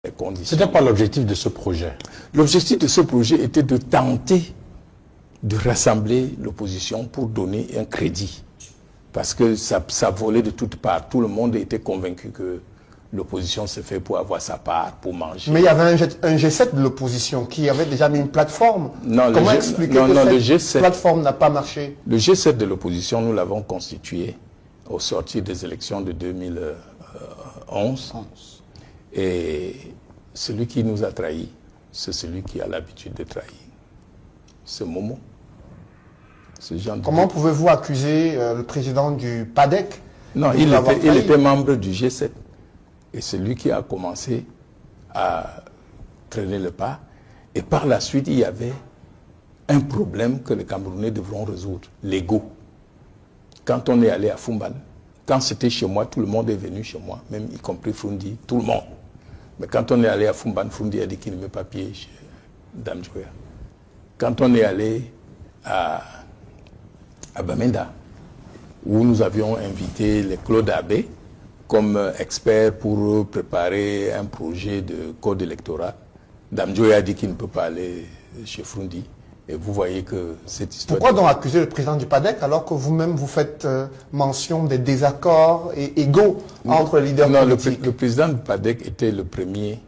les conditions. C'était pas l'objectif de ce projet. L'objectif de ce projet était de tenter de rassembler l'opposition pour donner un crédit. Parce que ça volait de toutes parts. Tout le monde était convaincu que l'opposition se fait pour avoir sa part, pour manger. Mais il y avait un G7 de l'opposition qui avait déjà mis une plateforme. Non, comment expliquer que cette plateforme n'a pas marché? Le G7 de l'opposition, nous l'avons constitué au sortir des élections de 2011. Et celui qui nous a trahis, c'est celui qui a l'habitude de trahir. C'est Momo. Comment pouvez-vous accuser le président du PADEC? Non, il était membre du G7. Et c'est lui qui a commencé à traîner le pas. Et par la suite, il y avait un problème que les Camerounais devront résoudre, l'ego. Quand on est allé à Fumban, quand c'était chez moi, tout le monde est venu chez moi, même y compris Frundi, tout le monde. Mais quand on est allé à Fumban, Frundi a dit qu'il ne met pas pied chez Dame Joya. Quand on est allé à Bamenda, où nous avions invité les Claude Abbé comme experts pour préparer un projet de code électoral, Dame Joya a dit qu'il ne peut pas aller chez Frundi. Et vous voyez que cette histoire... Pourquoi donc accuser le président du PADEC alors que vous-même vous faites mention des désaccords et égaux entre les leaders politiques? Le président du PADEC était le premier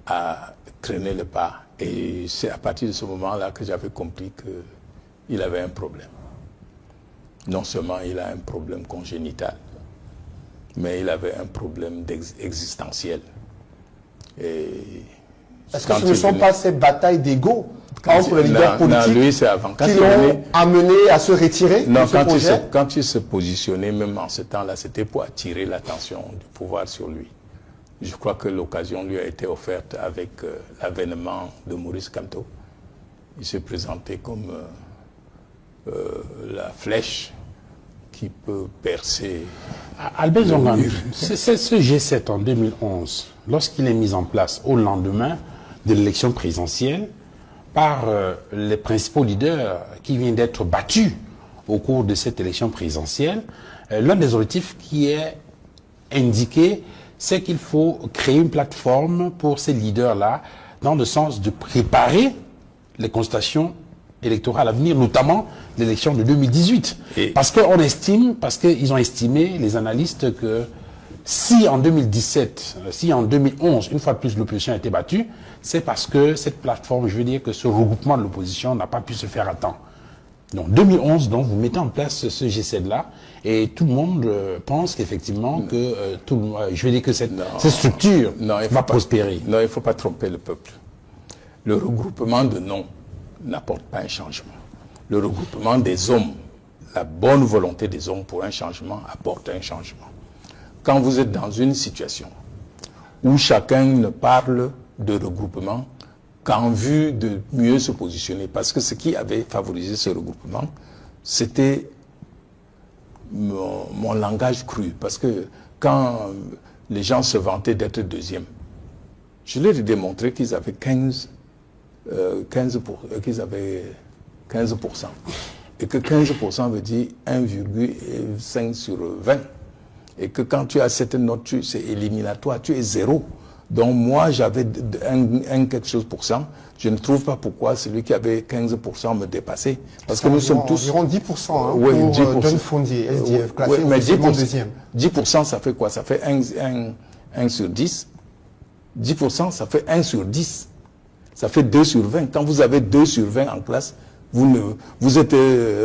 à traîner le pas. Et c'est à partir de ce moment-là que j'avais compris qu'il avait un problème. Non seulement il a un problème congénital, mais il avait un problème existentiel. Est-ce que ce ne sont pas ces batailles d'ego entre les leaders politiques qui l'ont amené à se retirer de ce projet? Quand il se positionnait, même en ce temps-là, c'était pour attirer l'attention du pouvoir sur lui. Je crois que l'occasion lui a été offerte avec l'avènement de Maurice Kamto. Il s'est présenté comme la flèche qui peut percer. Albert Zongan, c'est ce G7 en 2011, lorsqu'il est mis en place au lendemain de l'élection présidentielle par les principaux leaders qui viennent d'être battus au cours de cette élection présidentielle, l'un des objectifs qui est indiqué, c'est qu'il faut créer une plateforme pour ces leaders-là, dans le sens de préparer les consultations électorales à venir, notamment l'élection de 2018. Parce qu'ils ont estimé, les analystes, que si en 2017, si en 2011, une fois de plus l'opposition a été battue, c'est parce que cette plateforme, je veux dire que ce regroupement de l'opposition n'a pas pu se faire à temps. Donc 2011, donc, vous mettez en place ce G7-là, et tout le monde pense qu'effectivement que je veux dire que cette structure va prospérer. Non, il ne faut pas tromper le peuple. Le regroupement de noms n'apporte pas un changement. Le regroupement des hommes, la bonne volonté des hommes pour un changement apporte un changement. Quand vous êtes dans une situation où chacun ne parle de regroupement qu'en vue de mieux se positionner, parce que ce qui avait favorisé ce regroupement, c'était mon langage cru. Parce que quand les gens se vantaient d'être deuxième, je leur ai démontré qu'ils avaient 15%. Et que 15% veut dire 1,5 sur 20. Et que quand tu as cette note, c'est éliminatoire, tu es zéro. Donc moi, j'avais quelque chose pour cent. Je ne trouve pas pourquoi celui qui avait 15% me dépassait. Parce que nous sommes tous... Environ 10% pour 10%. John Fondi, SDF, classé officiellement deuxième. 10%, ça fait quoi? Ça fait 1 sur 10. 10%, ça fait 1 sur 10. Ça fait 2 sur 20. Quand vous avez 2 sur 20 en classe, vous êtes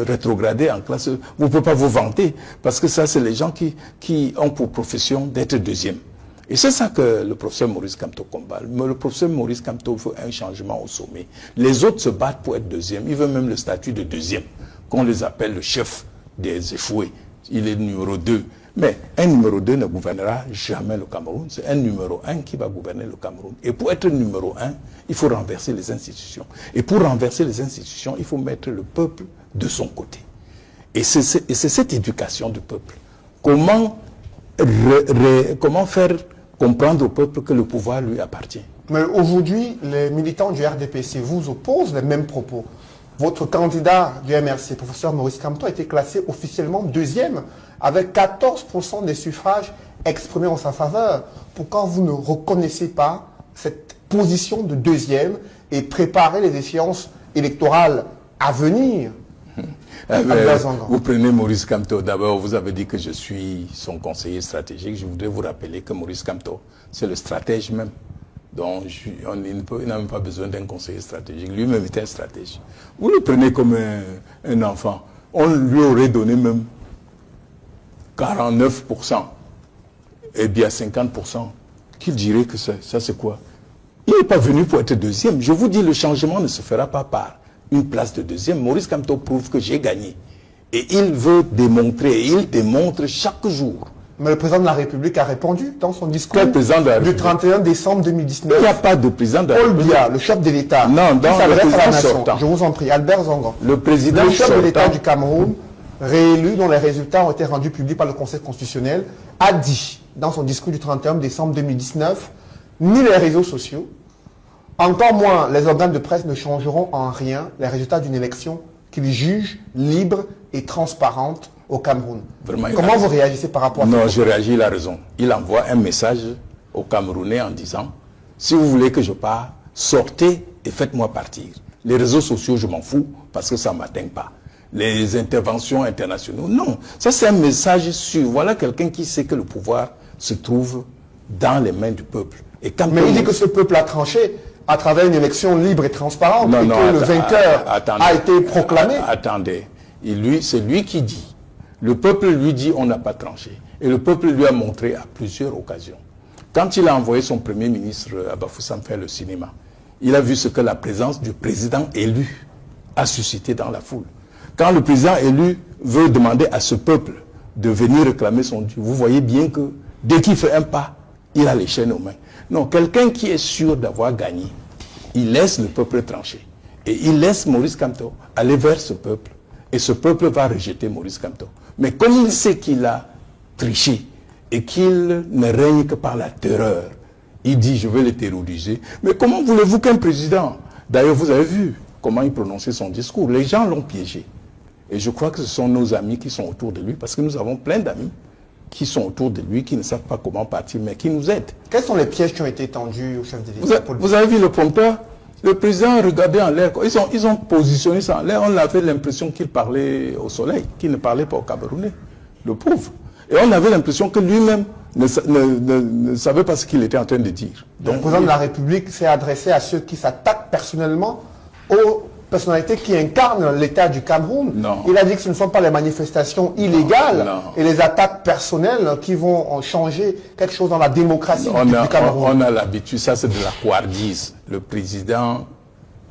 rétrogradé en classe. Vous ne pouvez pas vous vanter. Parce que ça, c'est les gens qui ont pour profession d'être deuxième. Et c'est ça que le professeur Maurice Kamto combat. Le professeur Maurice Kamto veut un changement au sommet. Les autres se battent pour être deuxième. Ils veulent même le statut de deuxième, qu'on les appelle le chef des échoués. Il est numéro 2. Mais un numéro 2 ne gouvernera jamais le Cameroun. C'est un numéro 1 qui va gouverner le Cameroun. Et pour être numéro 1, il faut renverser les institutions. Et pour renverser les institutions, il faut mettre le peuple de son côté. Et c'est cette éducation du peuple. Comment faire comprendre au peuple que le pouvoir lui appartient? Mais aujourd'hui, les militants du RDPC vous opposent les mêmes propos. Votre candidat du MRC, professeur Maurice Kamto, a été classé officiellement deuxième avec 14% des suffrages exprimés en sa faveur. Pourquoi vous ne reconnaissez pas cette position de deuxième et préparer les échéances électorales à venir? Vous prenez Maurice Kamto. D'abord, vous avez dit que je suis son conseiller stratégique. Je voudrais vous rappeler que Maurice Kamto, c'est le stratège même. Donc, il n'a même pas besoin d'un conseiller stratégique. Lui-même est un stratège. Vous le prenez comme un enfant. On lui aurait donné même 49%. Et bien 50%. Qu'il dirait que ça c'est quoi? Il n'est pas venu pour être deuxième. Je vous dis, le changement ne se fera pas par une place de deuxième. Maurice Kamto prouve que j'ai gagné. Et il veut démontrer, et il démontre chaque jour. Mais le président de la République a répondu dans son discours du 31 décembre 2019. Il n'y a pas de président de la Paul République. Biya, le chef de l'État, Non, qui dans s'adresse le à la président nation. sortant. Je vous en prie, Albert Zangan. Le président Le chef de l'État sortant du Cameroun, réélu, dont les résultats ont été rendus publics par le Conseil constitutionnel, a dit dans son discours du 31 décembre 2019, ni les réseaux sociaux, encore moins les organes de presse ne changeront en rien les résultats d'une élection qu'il juge libre et transparente au Cameroun. Vraiment, Comment vous réagissez par rapport à ça? Non, je réagis, il a raison. Il envoie un message aux Camerounais en disant, si vous voulez que je parte, sortez et faites-moi partir. Les réseaux sociaux, je m'en fous parce que ça ne m'atteint pas. Les interventions internationales, non. Ça, c'est un message sûr. Voilà quelqu'un qui sait que le pouvoir se trouve dans les mains du peuple. Et quand Mais il dit que ce peuple a tranché à travers une élection libre et transparente et que le vainqueur a été proclamé. Attendez, c'est lui qui dit. Le peuple lui dit on n'a pas tranché. Et le peuple lui a montré à plusieurs occasions. Quand il a envoyé son premier ministre à Bafoussam faire le cinéma, il a vu ce que la présence du président élu a suscité dans la foule. Quand le président élu veut demander à ce peuple de venir réclamer son dû, vous voyez bien que dès qu'il fait un pas, il a les chaînes aux mains. Non, quelqu'un qui est sûr d'avoir gagné, il laisse le peuple trancher. Et il laisse Maurice Kamto aller vers ce peuple. Et ce peuple va rejeter Maurice Kamto. Mais comme il sait qu'il a triché et qu'il ne règne que par la terreur, il dit je vais le terroriser. Mais comment voulez-vous qu'un président... D'ailleurs, vous avez vu comment il prononçait son discours. Les gens l'ont piégé. Et je crois que ce sont nos amis qui sont autour de lui, parce que nous avons plein d'amis qui sont autour de lui, qui ne savent pas comment partir, mais qui nous aident. Quels sont les pièges qui ont été tendus au chef de l'État? Vous avez vu le prompteur? Le président regardait en l'air. Ils ont positionné ça en l'air. On avait l'impression qu'il parlait au soleil, qu'il ne parlait pas au Camerounais. Le pauvre. Et on avait l'impression que lui-même ne savait pas ce qu'il était en train de dire. Donc, le président de la République s'est adressé à ceux qui s'attaquent personnellement aux personnalités qui incarnent l'État du Cameroun. Non. Il a dit que ce ne sont pas les manifestations illégales Non. et les attaques personnelles qui vont changer quelque chose dans la démocratie du Cameroun. On a l'habitude, ça c'est de la couardise. Le président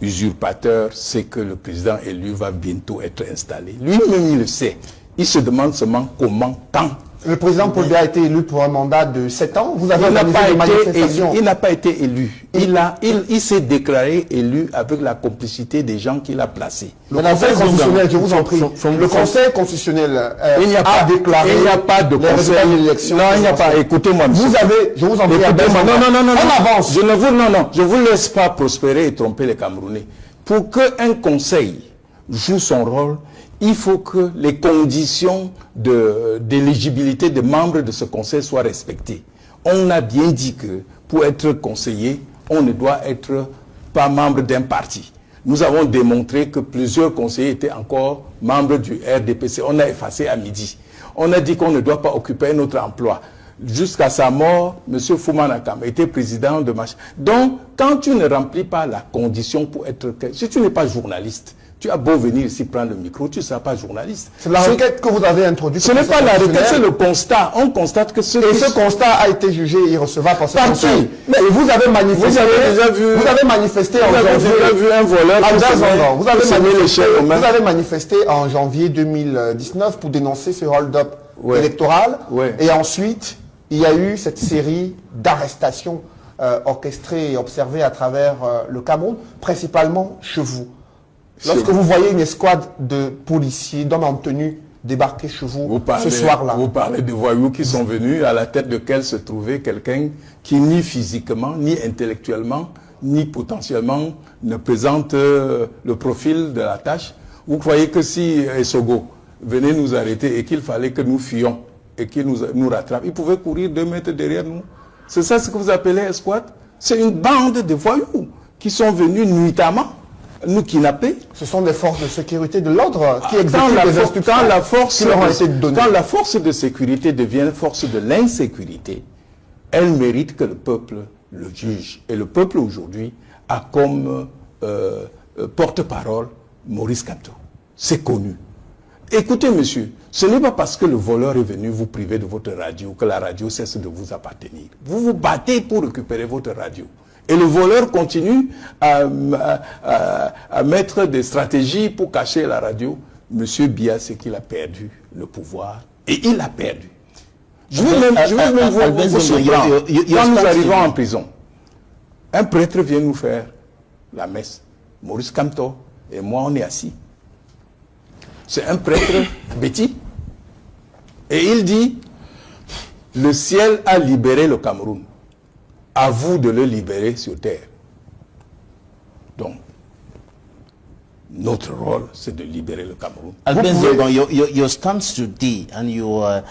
usurpateur sait que le président élu va bientôt être installé. Lui-même il le sait. Il se demande seulement comment, quand. Le président Paul Biya a été élu pour un mandat de 7 ans. Vous avez organisé des manifestations. Il n'a pas été élu. Il s'est déclaré élu avec la complicité des gens qu'il a placés. Le Conseil constitutionnel, je vous en prie, le Conseil constitutionnel a déclaré il n'y a pas de les résultats de l'élection. Non, il n'y a pas. Écoutez-moi, monsieur. Vous avez, je vous en prie, non, on avance. Je ne vous laisse pas prospérer et tromper les Camerounais. Pour qu'un conseil joue son rôle, il faut que les conditions d'éligibilité des membres de ce conseil soient respectées. On a bien dit que pour être conseiller, on ne doit être pas membre d'un parti. Nous avons démontré que plusieurs conseillers étaient encore membres du RDPC. On a effacé à midi. On a dit qu'on ne doit pas occuper un autre emploi. Jusqu'à sa mort, M. Foumanakam était président de Mach. Donc, quand tu ne remplis pas la condition pour être... Si tu n'es pas journaliste, tu as beau venir ici prendre le micro, tu ne seras pas journaliste. C'est la requête que vous avez introduite. Ce n'est pas la requête, c'est le constat. On constate que ce... Et ce constat a été jugé irrecevable par ce conseil. Mais vous avez manifesté... Vous avez manifesté en janvier... Vous avez manifesté en janvier 2019 pour dénoncer ce hold-up électoral. Et ensuite, il y a eu cette série d'arrestations orchestrées et observées à travers le Cameroun, principalement chez vous. Lorsque vous voyez une escouade de policiers, d'hommes en tenue, débarquer chez vous ce soir-là. Vous parlez de voyous qui sont venus, à la tête desquels se trouvait quelqu'un qui ni physiquement, ni intellectuellement, ni potentiellement ne présente le profil de la tâche. Vous croyez que si Essogo venait nous arrêter et qu'il fallait que nous fuyions et qu'il nous rattrape, il pouvait courir 2 mètres derrière nous? C'est ça ce que vous appelez escouade? C'est une bande de voyous qui sont venus nuitamment nous kidnapper. Ce sont des forces de sécurité de l'ordre qui exécutent des instructions quand la force qui leur ont été données. Quand la force de sécurité devient force de l'insécurité, elle mérite que le peuple le juge. Et le peuple aujourd'hui a comme porte-parole Maurice Kamto. C'est connu. Écoutez, monsieur, ce n'est pas parce que le voleur est venu vous priver de votre radio que la radio cesse de vous appartenir. Vous vous battez pour récupérer votre radio. Et le voleur continue à mettre des stratégies pour cacher la radio. Monsieur Biya, c'est qu'il a perdu le pouvoir. Et il a perdu. Je veux même vous surprendre. Quand nous arrivons en prison, un prêtre vient nous faire la messe. Maurice Kamto et moi, on est assis. C'est un prêtre bêtis. Et il dit, le ciel a libéré le Cameroun. À vous de le libérer sur terre. Donc, notre rôle, c'est de libérer le Cameroun. Albert Zongon, your stance today and your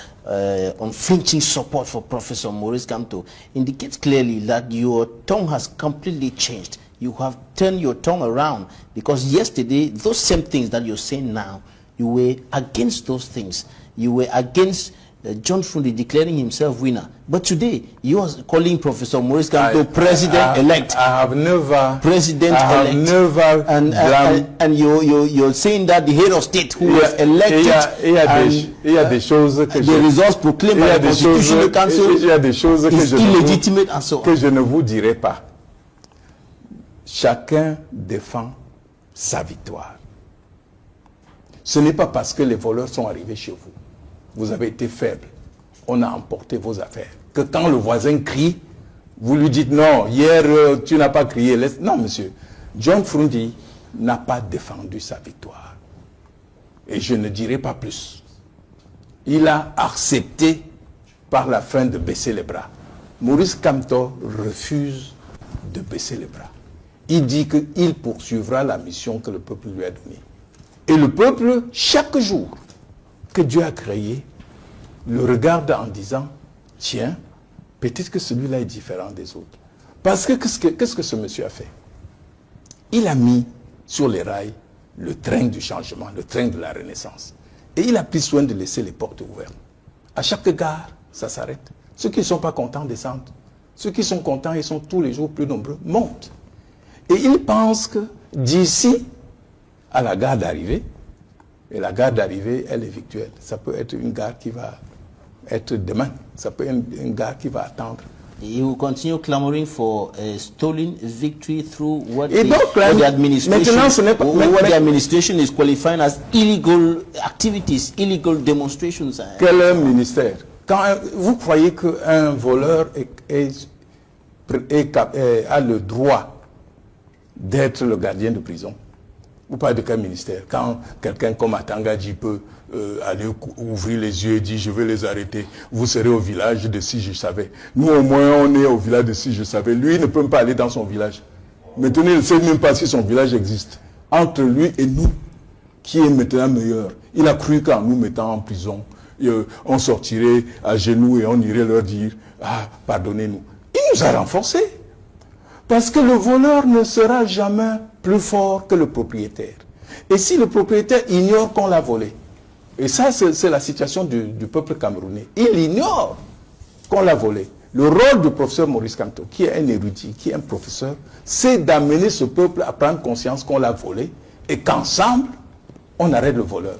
unflinching support for Professor Maurice Kamto indicates clearly that your tongue has completely changed. You have turned your tongue around, because yesterday, those same things that you're saying now, you were against those things. You were against John Fundi declaring himself winner. But today, you are calling Professor Maurice Kamto president-elect. I have never... President-elect. Never... And you're saying that the head of state who was elected... Il y a des choses que the results proclaimed by the Constitutional Council il y a des choses is illegitimate and so on. Que je ne vous dirai pas. Chacun défend sa victoire. Ce n'est pas parce que les voleurs sont arrivés chez vous. Vous avez été faible. On a emporté vos affaires. Que quand le voisin crie, vous lui dites non, hier tu n'as pas crié. Non, monsieur. John Fundi n'a pas défendu sa victoire. Et je ne dirai pas plus. Il a accepté par la fin de baisser les bras. Maurice Kamto refuse de baisser les bras. Il dit qu'il poursuivra la mission que le peuple lui a donnée. Et le peuple, chaque jour que Dieu a créé, le regarde en disant, tiens, peut-être que celui-là est différent des autres. Parce que qu'est-ce que ce monsieur a fait? Il a mis sur les rails le train du changement, le train de la renaissance. Et il a pris soin de laisser les portes ouvertes. À chaque gare, ça s'arrête. Ceux qui ne sont pas contents descendent. Ceux qui sont contents, ils sont tous les jours plus nombreux, montent. Et il pense que d'ici à la gare d'arrivée, et la gare d'arrivée, elle est virtuelle. Ça peut être une gare qui va être demain. Ça peut être une gare qui va attendre. You will continue clamoring for a stolen victory through what the administration is qualifying as illegal activities, illegal demonstrations. Quel ministère? Quand vous croyez qu'un voleur a le droit d'être le gardien de prison? Vous parlez de quel ministère? Quand quelqu'un comme Atangadji peut aller ouvrir les yeux et dire je vais les arrêter, vous serez au village de si je savais. Nous au moins on est au village de si je savais. Lui il ne peut pas aller dans son village. Maintenant il ne sait même pas si son village existe. Entre lui et nous, qui est maintenant meilleur? Il a cru qu'en nous mettant en prison, on sortirait à genoux et on irait leur dire ah pardonnez-nous. Il nous a renforcés. Parce que le voleur ne sera jamais plus fort que le propriétaire. Et si le propriétaire ignore qu'on l'a volé, et ça c'est la situation du peuple camerounais, il ignore qu'on l'a volé. Le rôle du professeur Maurice Kamto, qui est un érudit, qui est un professeur, c'est d'amener ce peuple à prendre conscience qu'on l'a volé et qu'ensemble, on arrête le voleur.